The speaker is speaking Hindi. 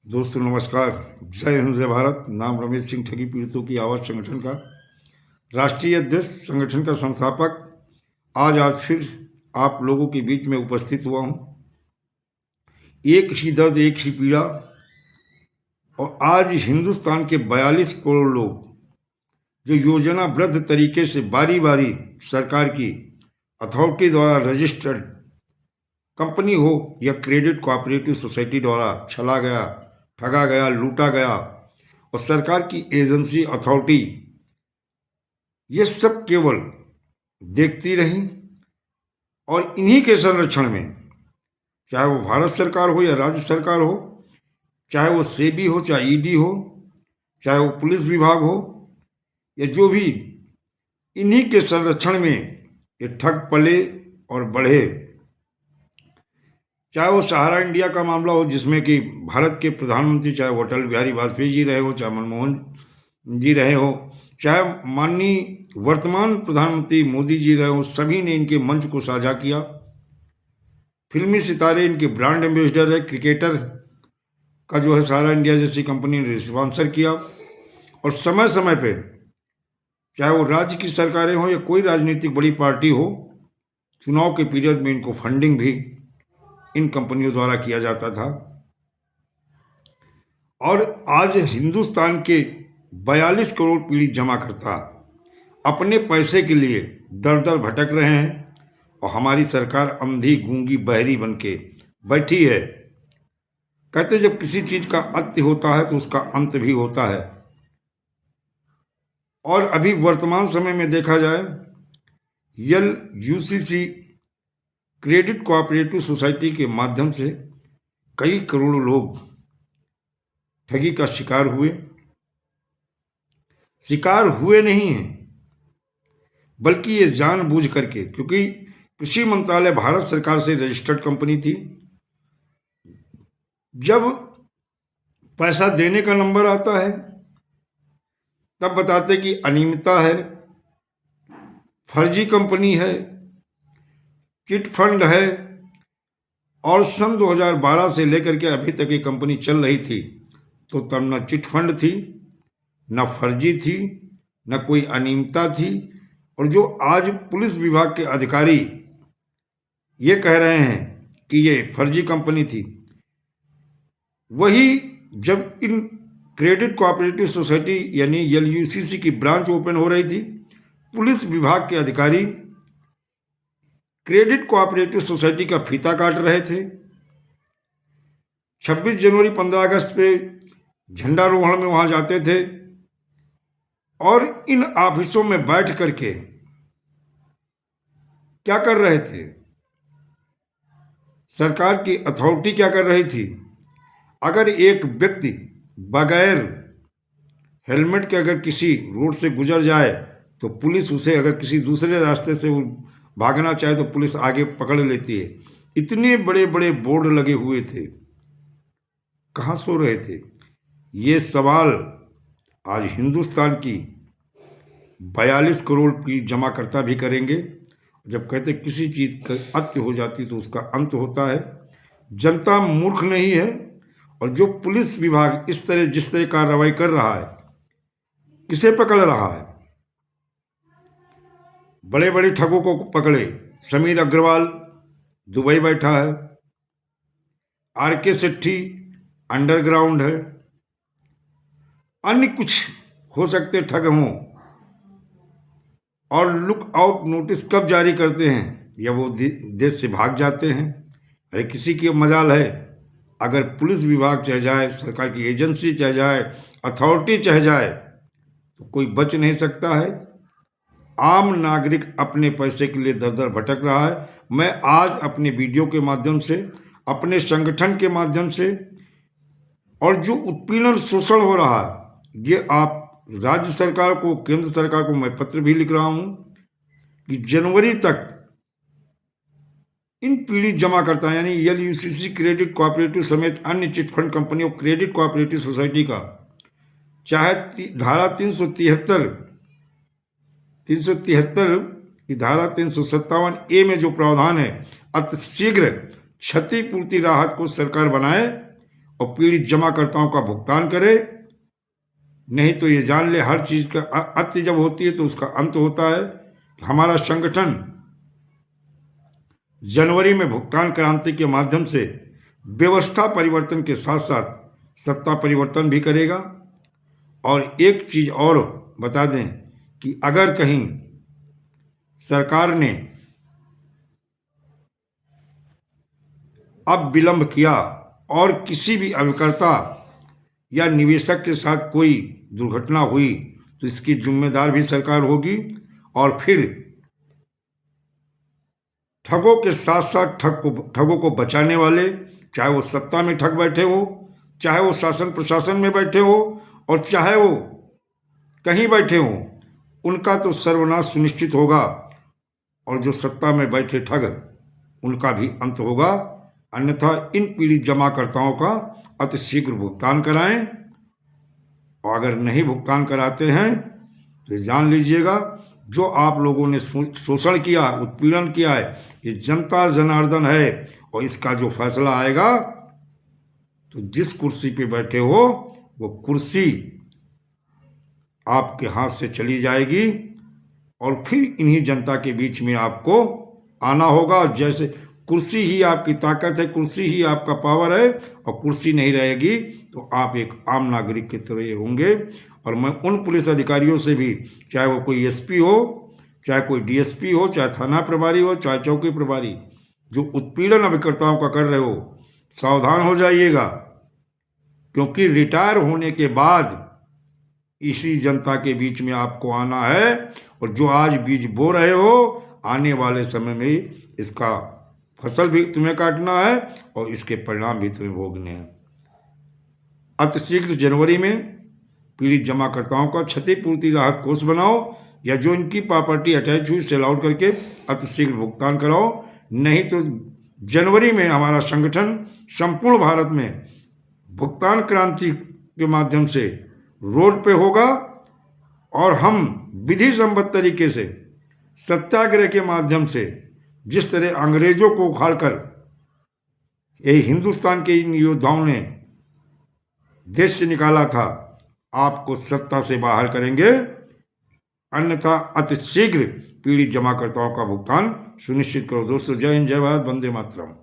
दोस्तों नमस्कार, जय हिंद जय भारत। नाम रमेश सिंह, ठगी पीड़ितों की आवाज़ संगठन का राष्ट्रीय अध्यक्ष, संगठन का संस्थापक। आज फिर आप लोगों के बीच में उपस्थित हुआ हूँ। एक ही दर्द, एक ही पीड़ा। और आज हिंदुस्तान के 42 करोड़ लोग जो योजनाबद्ध तरीके से बारी बारी सरकार की अथॉरिटी द्वारा रजिस्टर्ड कंपनी हो या क्रेडिट कोऑपरेटिव सोसाइटी द्वारा छला गया, ठगा गया, लूटा गया, और सरकार की एजेंसी अथॉरिटी ये सब केवल देखती रही। और इन्हीं के संरक्षण में, चाहे वो भारत सरकार हो या राज्य सरकार हो, चाहे वो सेबी हो, चाहे ईडी हो, चाहे वो पुलिस विभाग हो, या जो भी, इन्हीं के संरक्षण में ये ठग पले और बढ़े। चाहे वो सहारा इंडिया का मामला हो, जिसमें कि भारत के प्रधानमंत्री, चाहे वो अटल बिहारी वाजपेयी जी रहे हो, चाहे मनमोहन जी रहे हो, चाहे माननीय वर्तमान प्रधानमंत्री मोदी जी रहे हो, सभी ने इनके मंच को साझा किया। फिल्मी सितारे इनके ब्रांड एम्बेसडर है। क्रिकेटर का जो है सहारा इंडिया जैसी कंपनी ने स्पॉन्सर किया। और समय समय पे, चाहे वो राज्य की सरकारें हो या कोई राजनीतिक बड़ी पार्टी हो, चुनाव के पीरियड में इनको फंडिंग भी इन कंपनियों द्वारा किया जाता था। और आज हिंदुस्तान के 42 करोड़ पीड़ित जमाकर्ता अपने पैसे के लिए दर दर भटक रहे हैं, और हमारी सरकार अंधी, गूंगी, बहरी बन के बैठी है। कहते जब किसी चीज का अंत्य होता है तो उसका अंत भी होता है। और अभी वर्तमान समय में देखा जाए, यूसीसी क्रेडिट कोऑपरेटिव सोसाइटी के माध्यम से कई करोड़ों लोग ठगी का शिकार हुए नहीं हैं, बल्कि ये जानबूझ करके, क्योंकि कृषि मंत्रालय भारत सरकार से रजिस्टर्ड कंपनी थी। जब पैसा देने का नंबर आता है तब बताते कि अनियमितता है, फर्जी कंपनी है, चिट फंड है। और सन 2012 से लेकर के अभी तक ये कंपनी चल रही थी, तो तब न चिट फंड थी, न फर्जी थी, न कोई अनियमितता थी। और जो आज पुलिस विभाग के अधिकारी ये कह रहे हैं कि ये फर्जी कंपनी थी, वही जब इन क्रेडिट कोऑपरेटिव सोसाइटी यानी यूसीसी की ब्रांच ओपन हो रही थी, पुलिस विभाग के अधिकारी क्रेडिट कोऑपरेटिव सोसाइटी का फीता काट रहे थे। 26 जनवरी 15 अगस्त पे झंडारोहण में वहां जाते थे, और इन ऑफिसों में बैठ करके क्या कर रहे थे? सरकार की अथॉरिटी क्या कर रही थी? अगर एक व्यक्ति बगैर हेलमेट के अगर किसी रोड से गुजर जाए तो पुलिस उसे, अगर किसी दूसरे रास्ते से वो भागना चाहे तो पुलिस आगे पकड़ लेती है। इतने बड़े बड़े बोर्ड लगे हुए थे, कहाँ सो रहे थे? ये सवाल आज हिंदुस्तान की 42 करोड़ की जमाकर्ता भी करेंगे। जब कहते किसी चीज का अंत्य हो जाती तो उसका अंत होता है। जनता मूर्ख नहीं है, और जो पुलिस विभाग जिस तरह कार्रवाई कर रहा है, किसे पकड़ रहा है? बड़े बड़े ठगों को पकड़े। समीर अग्रवाल दुबई बैठा है, आरके सेट्टी अंडरग्राउंड है, अन्य कुछ हो सकते ठग हों। और लुक आउट नोटिस कब जारी करते हैं? या वो देश से भाग जाते हैं। अरे किसी की मजाल है, अगर पुलिस विभाग चाहे जाए, सरकार की एजेंसी चाहे जाए, अथॉरिटी चाहे जाए, तो कोई बच नहीं सकता है। आम नागरिक अपने पैसे के लिए दर दर भटक रहा है। मैं आज अपने वीडियो के माध्यम से, अपने संगठन के माध्यम से, और जो उत्पीड़न शोषण हो रहा है, ये आप राज्य सरकार को, केंद्र सरकार को मैं पत्र भी लिख रहा हूं कि जनवरी तक इन पीड़ित जमाकर्ता यानी यूसीसी क्रेडिट कोऑपरेटिव समेत अन्य चिटफंड कंपनियों क्रेडिट कोऑपरेटिव सोसाइटी का, चाहे धारा 373 कि धारा 357A में जो प्रावधान है, अतिशीघ्र क्षतिपूर्ति राहत को सरकार बनाए और पीड़ित जमाकर्ताओं का भुगतान करे। नहीं तो ये जान ले, हर चीज का अंत जब होती है तो उसका अंत होता है। हमारा संगठन जनवरी में भुगतान क्रांति के माध्यम से व्यवस्था परिवर्तन के साथ साथ सत्ता परिवर्तन भी करेगा। और एक चीज और बता दें कि अगर कहीं सरकार ने अब विलंब किया और किसी भी अभिकर्ता या निवेशक के साथ कोई दुर्घटना हुई तो इसकी जिम्मेदार भी सरकार होगी। और फिर ठगों के साथ साथ ठगों को बचाने वाले, चाहे वो सत्ता में ठग बैठे हो, चाहे वो शासन प्रशासन में बैठे हो, और चाहे वो कहीं बैठे हो, उनका तो सर्वनाश सुनिश्चित होगा। और जो सत्ता में बैठे ठग, उनका भी अंत होगा। अन्यथा इन पीड़ित जमाकर्ताओं का अतिशीघ्र भुगतान कराएं। और अगर नहीं भुगतान कराते हैं तो जान लीजिएगा, जो आप लोगों ने शोषण किया, उत्पीड़न किया है, ये जनता जनार्दन है। और इसका जो फैसला आएगा तो जिस कुर्सी पे बैठे हो वो कुर्सी आपके हाथ से चली जाएगी और फिर इन्हीं जनता के बीच में आपको आना होगा। जैसे कुर्सी ही आपकी ताकत है, कुर्सी ही आपका पावर है, और कुर्सी नहीं रहेगी तो आप एक आम नागरिक की तरह होंगे। और मैं उन पुलिस अधिकारियों से भी, चाहे वो कोई एसपी हो, चाहे कोई डीएसपी हो, चाहे थाना प्रभारी हो, चाहे चौकी प्रभारी, जो उत्पीड़न अभिकर्ताओं का कर रहे हो, सावधान हो जाइएगा। क्योंकि रिटायर होने के बाद इसी जनता के बीच में आपको आना है। और जो आज बीज बो रहे हो, आने वाले समय में इसका फसल भी तुम्हें काटना है और इसके परिणाम भी तुम्हें भोगने हैं। अतिशीघ्र जनवरी में पीड़ित जमाकर्ताओं का क्षतिपूर्ति राहत कोष बनाओ, या जो इनकी प्रॉपर्टी अटैच हुई सेल आउट करके अतिशीघ्र भुगतान कराओ। नहीं तो जनवरी में हमारा संगठन संपूर्ण भारत में भुगतान क्रांति के माध्यम से रोड पे होगा। और हम विधि सम्मत तरीके से सत्याग्रह के माध्यम से, जिस तरह अंग्रेजों को उखाड़कर यही हिंदुस्तान के इन योद्धाओं ने देश से निकाला था, आपको सत्ता से बाहर करेंगे। अन्यथा अतिशीघ्र पीड़ित जमाकर्ताओं का भुगतान सुनिश्चित करो। दोस्तों, जय हिंद, जय भारत, वंदे मातरम।